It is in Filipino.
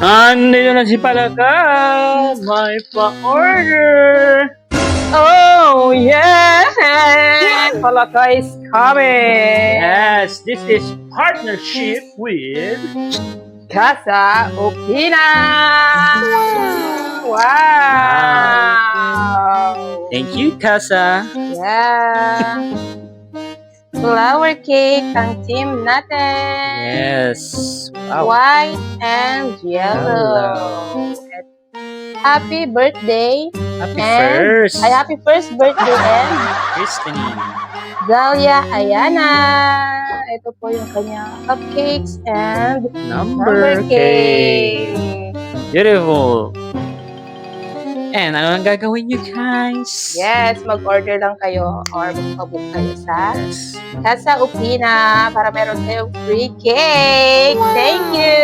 Andito na si Palaka! May pa-order! Oh, yes! Palaka is coming! Yes, this is partnership with Casa Opina! Wow! Thank you, Casa! Yeah! Flower cake ang team natin! Yes! Wow! White and yellow! Happy birthday! Happy first birthday and Christine! Dalia Ayana! Ito po yung kanyang cupcakes and number cake! Beautiful! And ano ang gagawin nyo, guys? Yes, mag-order lang kayo or magpabook kayo sa Casa Opina para meron kayong free cake. Thank you!